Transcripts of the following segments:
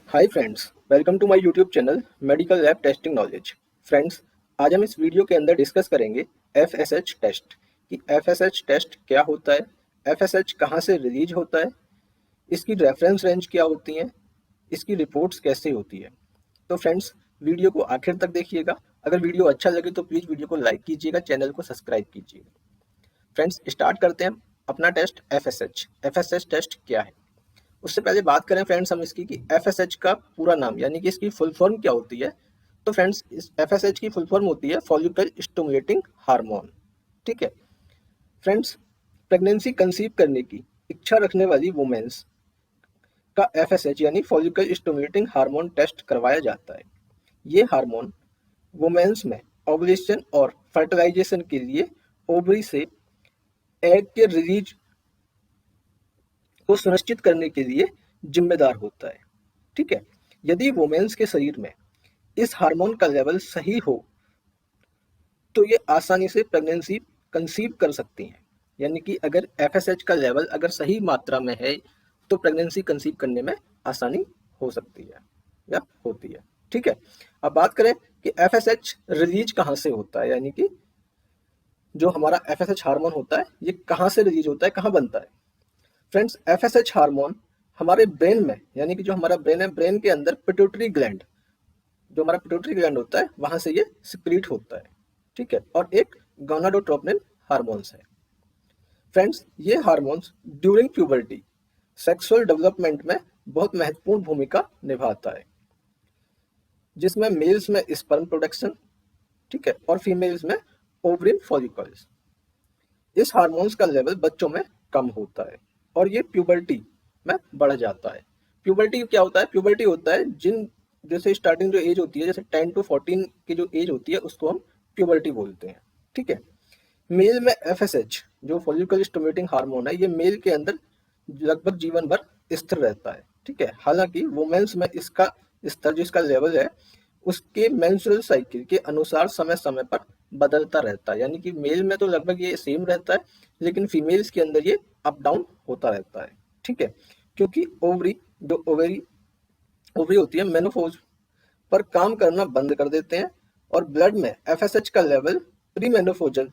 Hi friends, welcome to my YouTube channel medical lab testing knowledge. Friends, आज हम इस video के अंदर डिस्कस करेंगे एफएसएच टेस्ट कि एफएसएच टेस्ट क्या होता है, एफएसएच कहाँ से रिलीज होता है, इसकी रेफरेंस रेंज क्या होती है, इसकी रिपोर्ट्स कैसे होती है। तो फ्रेंड्स, वीडियो को आखिर तक देखिएगा। अगर वीडियो अच्छा लगे तो प्लीज़ वीडियो को लाइक कीजिएगा, चैनल को सब्सक्राइब कीजिएगा। फ्रेंड्स, स्टार्ट करते हैं अपना टेस्ट एफएसएच। एफएसएच टेस्ट क्या है? उससे पहले बात करें फ्रेंड्स हम इसकी कि एफएसएच का पूरा नाम यानी कि इसकी फुल फॉर्म क्या होती है। तो फ्रेंड्स, इस एफएसएच की फुल फॉर्म होती है फॉलिकल स्टिमुलेटिंग हार्मोन। ठीक है फ्रेंड्स, प्रेगनेंसी कंसीव करने की इच्छा रखने वाली वुमेन्स का एफएसएच यानी फॉलिकल स्टिमुलेटिंग हार्मोन टेस्ट करवाया जाता है। ये हार्मोन वुमेन्स में ओवुलेशन और फर्टिलाइजेशन के लिए ओवरी से एग के रिलीज को सुनिश्चित करने के लिए जिम्मेदार होता है। ठीक है, यदि वुमेन्स के शरीर में इस हार्मोन का लेवल सही हो तो ये आसानी से प्रेगनेंसी कंसीव कर सकती हैं। यानी कि अगर एफएसएच का लेवल अगर सही मात्रा में है तो प्रेगनेंसी कंसीव करने में आसानी हो सकती है या होती है। ठीक है, अब बात करें कि एफएसएच रिलीज कहाँ से होता है, यानी कि जो हमारा एफएसएच हार्मोन होता है ये कहाँ से रिलीज होता है, कहाँ बनता है। फ्रेंड्स, एफएसएच हार्मोन हमारे ब्रेन में यानी कि जो हमारा ब्रेन है, ब्रेन के अंदर पिट्यूटरी ग्लैंड, जो हमारा पिट्यूटरी ग्लैंड होता है वहां से ये सिक्रीट होता है। ठीक है, और एक गोनाडोट्रोपिन हार्मोन्स है। फ्रेंड्स, ये hormones during puberty sexual development में बहुत महत्वपूर्ण भूमिका निभाता है, जिसमें मेल्स में स्पर्म प्रोडक्शन, ठीक है, और फीमेल्स में ओवरिन फॉलिकल्स। इस हार्मोन्स का लेवल बच्चों में कम होता है और ये प्यूबर्टी में बढ़ जाता है। प्यूबर्टी क्या होता है? प्यूबर्टी होता है जिन जैसे स्टार्टिंग जो एज होती है, जैसे 10 to 14 की जो एज होती है उसको हम प्यूबर्टी बोलते हैं। ठीक है, मेल में एफएसएच जो फॉलिकल स्टिमुलेटिंग हार्मोन है ये मेल के अंदर लगभग जीवन भर स्थिर रहता है। ठीक है, हालांकि वुमेन्स में इसका स्तर जो इसका लेवल है उसके मेंस्ट्रुअल साइकिल के अनुसार समय समय पर बदलता रहता है। यानी कि मेल में तो लगभग ये सेम रहता है लेकिन फीमेल्स के अंदर ये अप डाउन होता रहता है। ठीक है, क्योंकि ओवरी ओवरी होती है मेनोपॉज पर काम करना बंद कर देते हैं और ब्लड में एफएसएच का लेवल प्री मेनोपॉजल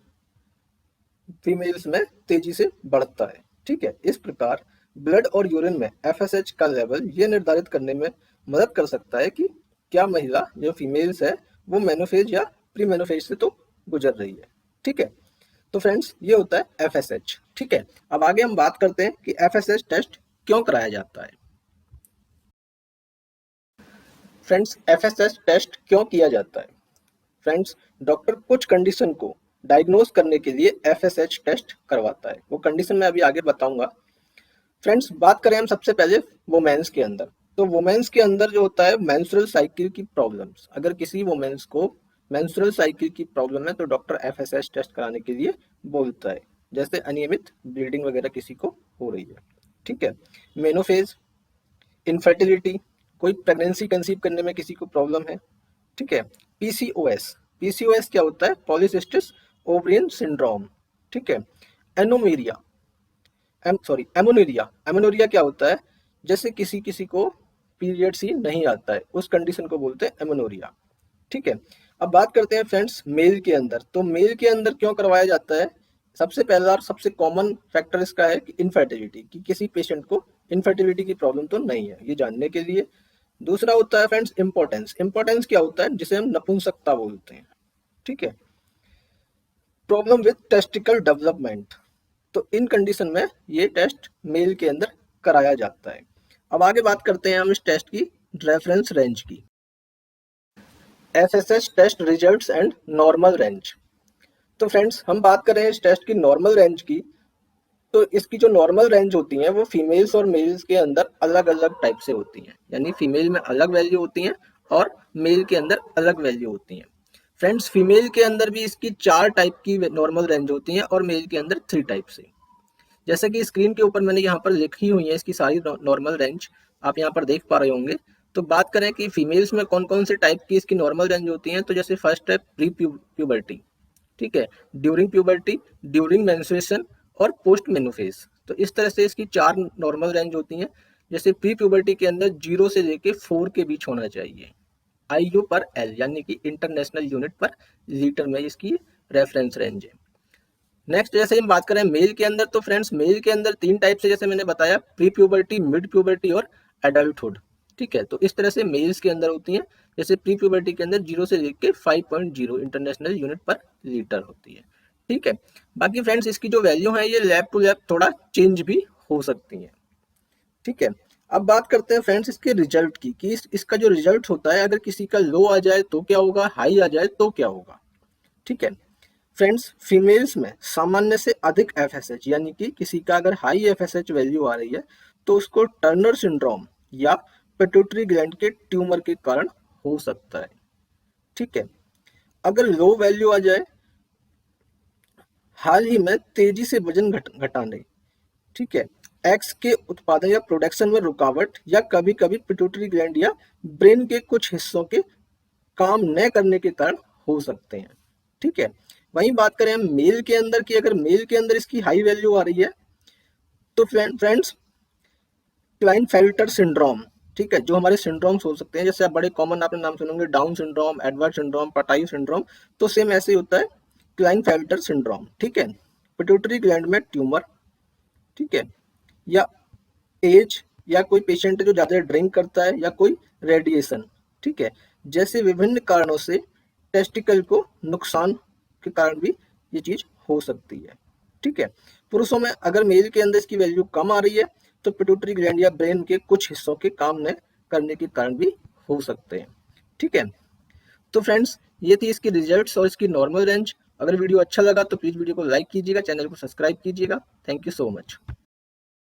फीमेल्स में तेजी से बढ़ता है। ठीक है, इस प्रकार ब्लड और यूरिन में एफएसएच का लेवल ये निर्धारित करने में मदद कर सकता है कि क्या महिला जो फीमेल्स है वो मेनोफेज या प्री मेनोफेज से तो गुजर रही है। ठीक है, तो फ्रेंड्स ये होता है एफएसएच। ठीक है, अब आगे हम बात करते हैं कि एफएसएच टेस्ट क्यों कराया जाता है। फ्रेंड्स, एफएसएच टेस्ट क्यों किया जाता है? फ्रेंड्स, डॉक्टर कुछ कंडीशन को डायग्नोज करने के लिए एफएसएच टेस्ट करवाता है। वो कंडीशन मैं अभी आगे बताऊंगा। फ्रेंड्स, बात करें हम सबसे पहले वुमेन्स के अंदर, तो वुमेन्स के अंदर जो होता है मेंस्ट्रुअल साइकिल की प्रॉब्लम्स, अगर किसी वुमेन्स को मेंस्ट्रुअल साइकिल की प्रॉब्लम है तो डॉक्टर एफएसएच टेस्ट कराने के लिए बोलता है। जैसे अनियमित ब्लीडिंग वगैरह किसी को हो रही है। ठीक है, मेनोफेज, इनफर्टिलिटी, कोई प्रेगनेंसी कंसीव करने में किसी को प्रॉब्लम है। ठीक है, पीसीओएस, पीसीओएस क्या होता है? पॉलीसिस्टिस ओवरियन सिंड्रोम। ठीक है, एनोमेरिया, एमोनेरिया, एमोनेरिया क्या होता है? जैसे किसी किसी को पीरियड्स ही नहीं आता है, उस कंडीशन को बोलते हैं एमोनेरिया। ठीक है, अब बात करते हैं फ्रेंड्स मेल के अंदर, तो मेल के अंदर क्यों करवाया जाता है? सबसे पहला और सबसे कॉमन फैक्टर इसका है कि इनफर्टिलिटी, कि किसी पेशेंट को इनफर्टिलिटी की प्रॉब्लम तो नहीं है, ये जानने के लिए। दूसरा होता है फ्रेंड्स इंपॉर्टेंस, इंपॉर्टेंस क्या होता है? जिसे हम नपुंसकता बोलते हैं। ठीक है, प्रॉब्लम विद टेस्टिकल डेवलपमेंट, तो इन कंडीशन में ये टेस्ट मेल के अंदर कराया जाता है। अब आगे बात करते हैं हम इस टेस्ट की रेफरेंस रेंज की। FSH test results and normal range. तो फ्रेंड्स, हम बात करें इस टेस्ट की नॉर्मल रेंज की, तो इसकी जो नॉर्मल रेंज होती है वो फीमेल्स और मेल्स के अंदर अलग अलग टाइप से होती हैं। यानी फीमेल में अलग वैल्यू होती हैं और मेल के अंदर अलग वैल्यू होती हैं। फ्रेंड्स, फीमेल के अंदर भी इसकी 4 टाइप की नॉर्मल रेंज होती है और मेल के अंदर 3 टाइप से। जैसे कि स्क्रीन के ऊपर मैंने यहाँ पर लिखी हुई है इसकी सारी नॉर्मल रेंज, आप यहाँ पर देख पा रहे होंगे। तो बात करें कि फीमेल्स में कौन कौन से टाइप की इसकी नॉर्मल रेंज होती हैं, तो जैसे फर्स्ट है प्री प्यूबर्टी, ठीक है, ड्यूरिंग प्यूबर्टी, ड्यूरिंग मेंस्ट्रुएशन और पोस्ट मेनोफेज। तो इस तरह से इसकी 4 नॉर्मल रेंज होती हैं। जैसे प्री प्यूबर्टी के अंदर 0 से लेके 4 के बीच होना चाहिए। IU पर L यानी कि इंटरनेशनल यूनिट पर लीटर में इसकी रेफरेंस रेंज है। नेक्स्ट जैसे हम बात करें मेल के अंदर, तो फ्रेंड्स मेल के अंदर 3 टाइप से, जैसे मैंने बताया, प्री प्यूबर्टी, मिड प्यूबर्टी और एडल्टहुड। ठीक है, तो इस तरह से मेल्स के अंदर होती हैं। जैसे प्री प्यूबर्टी के अंदर 0 से लेके 5.0 इंटरनेशनल यूनिट पर लीटर होती है। ठीक है, बाकी फ्रेंड्स इसकी जो वैल्यू है ये लैब टू लैब थोड़ा चेंज भी हो सकती है। ठीक है, अब बात करते हैं फ्रेंड्स इसके रिजल्ट की, कि इसका जो रिजल्ट होता है, अगर किसी का लो आ जाए तो क्या होगा, हाई आ जाए तो क्या होगा। ठीक है फ्रेंड्स, फीमेल्स में सामान्य से अधिक FSH यानी कि किसी का अगर हाई FSH वैल्यू आ रही है तो उसको टर्नर सिंड्रोम या पिट्यूटरी ग्लैंड के ट्यूमर के कारण हो सकता है। ठीक है, अगर लो वैल्यू आ जाए, हाल ही में तेजी से वजन घटाने, ठीक है, एग्स के उत्पादन या प्रोडक्शन में रुकावट, या कभी कभी पिट्यूटरी ग्लैंड या ब्रेन के कुछ हिस्सों के काम न करने के कारण हो सकते हैं। ठीक है, वहीं बात करें हम मेल के अंदर की, अगर मेल के अंदर इसकी हाई वैल्यू आ रही है तो फ्रेंड्स क्लाइनफेल्टर सिंड्रोम, ठीक है, जो हमारे सिंड्रोम्स हो सकते हैं, जैसे आप बड़े कॉमन आपने नाम सुनेंगे, डाउन सिंड्रोम, एडवर्ड सिंड्रोम, पटाई सिंड्रोम, तो सेम ऐसे ही होता है क्लाइनफेल्टर सिंड्रोम। ठीक है, पिट्यूटरी ग्लैंड में ट्यूमर, ठीक है, या एज, या कोई पेशेंट जो ज्यादा ड्रिंक करता है, या कोई रेडिएशन, ठीक है, जैसे विभिन्न कारणों से टेस्टिकल को नुकसान के कारण भी ये चीज हो सकती है। ठीक है, पुरुषों में अगर मेल के अंदर इसकी वैल्यू कम आ रही है तो पिट्यूटरी ग्लैंड या ब्रेन के कुछ हिस्सों के काम न करने के कारण भी हो सकते हैं। ठीक है, तो फ्रेंड्स ये थी इसकी रिजल्ट्स और इसकी नॉर्मल रेंज। अगर वीडियो अच्छा लगा तो प्लीज वीडियो को लाइक कीजिएगा, चैनल को सब्सक्राइब कीजिएगा। Thank you so much.